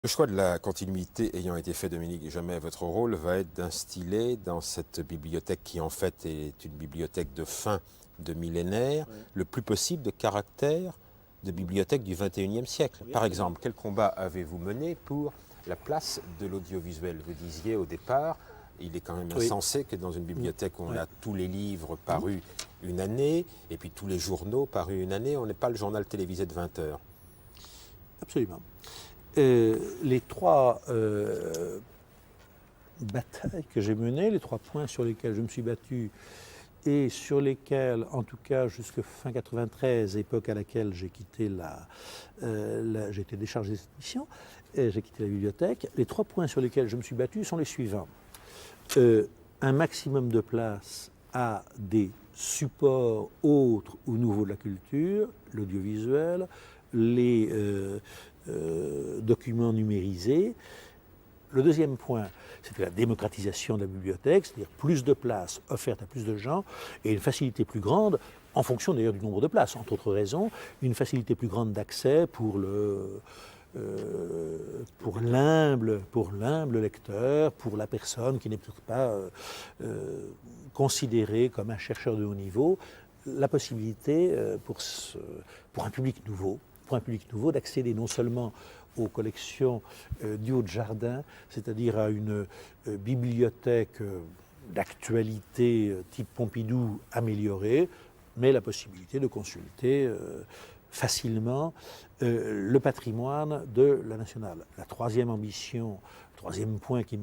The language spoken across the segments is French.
Le choix de la continuité ayant été fait, Dominique Jamais, votre rôle va être d'instiller dans cette bibliothèque qui en fait est une bibliothèque de fin de millénaire, Oui. le plus possible de caractère de bibliothèque du XXIe siècle. Oui, Par absolument. exemple, quel combat avez-vous mené pour la place de l'audiovisuel? Vous disiez au départ, il est quand même Oui. insensé que dans une bibliothèque où on Oui. a tous les livres parus une année, et puis tous les journaux parus une année, on n'est pas le journal télévisé de 20 heures. Absolument. Les trois batailles que j'ai menées, les trois points sur lesquels je me suis battu et sur lesquels, en tout cas jusqu'à fin 93, époque à laquelle j'ai quitté j'ai été déchargé de cette mission, et j'ai quitté la bibliothèque, les trois points sur lesquels je me suis battu sont les suivants. Un maximum de place à des supports autres ou nouveaux de la culture, l'audiovisuel, les documents numérisés. Le deuxième point, c'était la démocratisation de la bibliothèque, c'est-à-dire plus de places offertes à plus de gens et une facilité plus grande, en fonction d'ailleurs du nombre de places, entre autres raisons, une facilité plus grande d'accès pour l'humble lecteur, pour la personne qui n'est peut-être pas considérée comme un chercheur de haut niveau, la possibilité pour un public nouveau, d'accéder non seulement aux collections du Haut-de-Jardin, c'est-à-dire à une bibliothèque d'actualité type Pompidou améliorée, mais la possibilité de consulter facilement le patrimoine de la nationale. La troisième ambition, le troisième point qui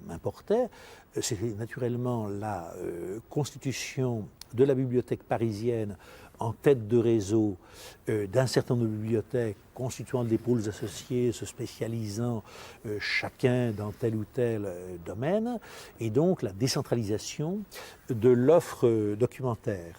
m'importait, c'était naturellement la constitution de la bibliothèque parisienne en tête de réseau d'un certain nombre de bibliothèques constituant des pôles associés, se spécialisant chacun dans tel ou tel domaine, et donc la décentralisation de l'offre documentaire.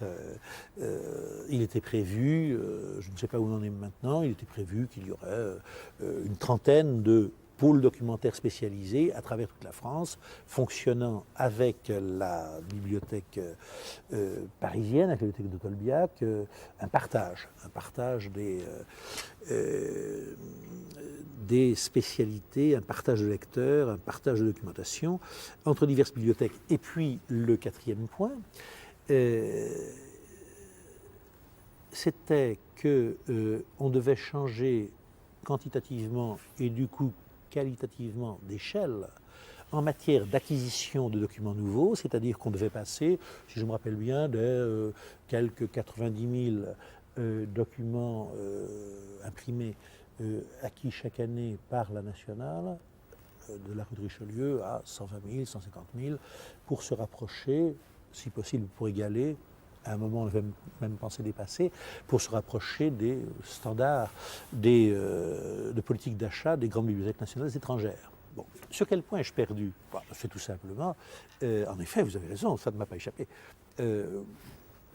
Il était prévu, je ne sais pas où on en est maintenant, il était prévu qu'il y aurait une trentaine de pôles documentaires spécialisés à travers toute la France, fonctionnant avec la bibliothèque parisienne, avec la bibliothèque de Tolbiac, un partage des spécialités, un partage de lecteurs, un partage de documentation entre diverses bibliothèques. Et puis le quatrième point, c'était qu'on devait changer quantitativement et du coup qualitativement d'échelle en matière d'acquisition de documents nouveaux, c'est-à-dire qu'on devait passer, si je me rappelle bien, de quelques 90 000 documents imprimés acquis chaque année par la nationale, de la rue de Richelieu à 120 000, 150 000, pour se rapprocher, si possible pour égaler, à un moment on avait même pensé dépasser, pour se rapprocher des standards de politique d'achat des grandes bibliothèques nationales étrangères. Bon, sur quel point ai-je perdu? C'est tout simplement, en effet, vous avez raison, ça ne m'a pas échappé.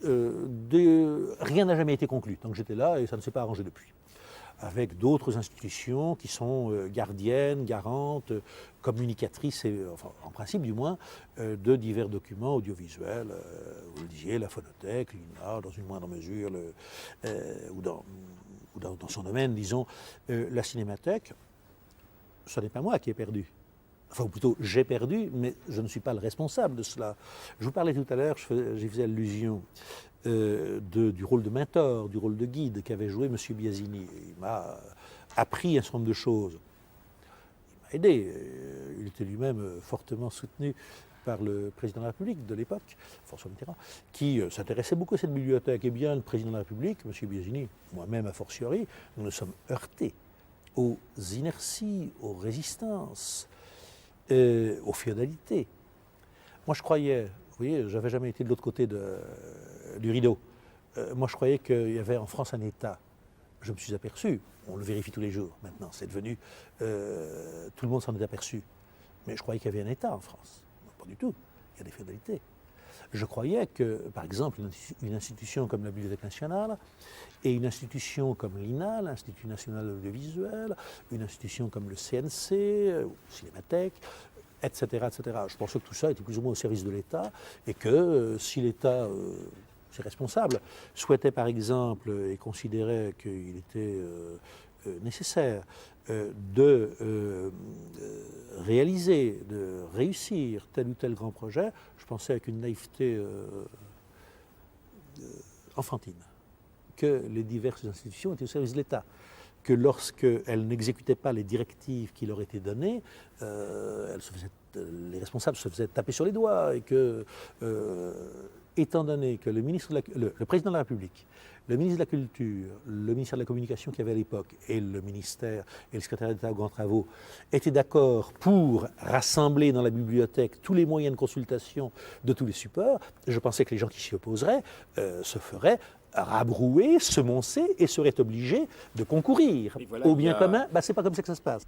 Rien n'a jamais été conclu tant que j'étais là et ça ne s'est pas arrangé depuis. Avec d'autres institutions qui sont gardiennes, garantes, communicatrices, enfin, en principe du moins, de divers documents audiovisuels. Vous le disiez, la phonothèque, l'INA, dans une moindre mesure, ou dans son domaine, disons, la cinémathèque. Ce n'est pas moi qui ai perdu. Enfin, ou plutôt, j'ai perdu, mais je ne suis pas le responsable de cela. Je vous parlais tout à l'heure, j'y faisais allusion, du rôle de mentor, du rôle de guide qu'avait joué M. Biasini. Il m'a appris un certain nombre de choses. Il m'a aidé. Il était lui-même fortement soutenu par le président de la République de l'époque, François Mitterrand, qui s'intéressait beaucoup à cette bibliothèque. Eh bien, le président de la République, M. Biasini, moi-même a fortiori, nous nous sommes heurtés aux inerties, aux résistances, aux féodalités. Moi, je croyais, vous voyez, j'avais jamais été de l'autre côté du rideau. Moi, je croyais qu'il y avait en France un État. Je me suis aperçu, on le vérifie tous les jours maintenant, c'est devenu, tout le monde s'en est aperçu. Mais je croyais qu'il y avait un État en France. Non, pas du tout, il y a des féodalités. Je croyais que, par exemple, une institution comme la Bibliothèque nationale et une institution comme l'INA, l'Institut national de l'audiovisuel, une institution comme le CNC, Cinémathèque, etc., etc. Je pensais que tout ça était plus ou moins au service de l'État et que si l'État, ses responsables, souhaitait par exemple et considérait qu'il était nécessaire de réaliser, de réussir tel ou tel grand projet, je pensais avec une naïveté enfantine que les diverses institutions étaient au service de l'État, que lorsqu'elles n'exécutaient pas les directives qui leur étaient données, les responsables se faisaient taper sur les doigts et que, étant donné que le président de la République, le ministre de la Culture, le ministère de la Communication qu'il y avait à l'époque et le ministère et le secrétaire d'État aux grands travaux étaient d'accord pour rassembler dans la bibliothèque tous les moyens de consultation de tous les supports, je pensais que les gens qui s'y opposeraient se feraient rabrouer, semoncer et seraient obligés de concourir voilà, au bien commun. C'est pas comme ça que ça se passe.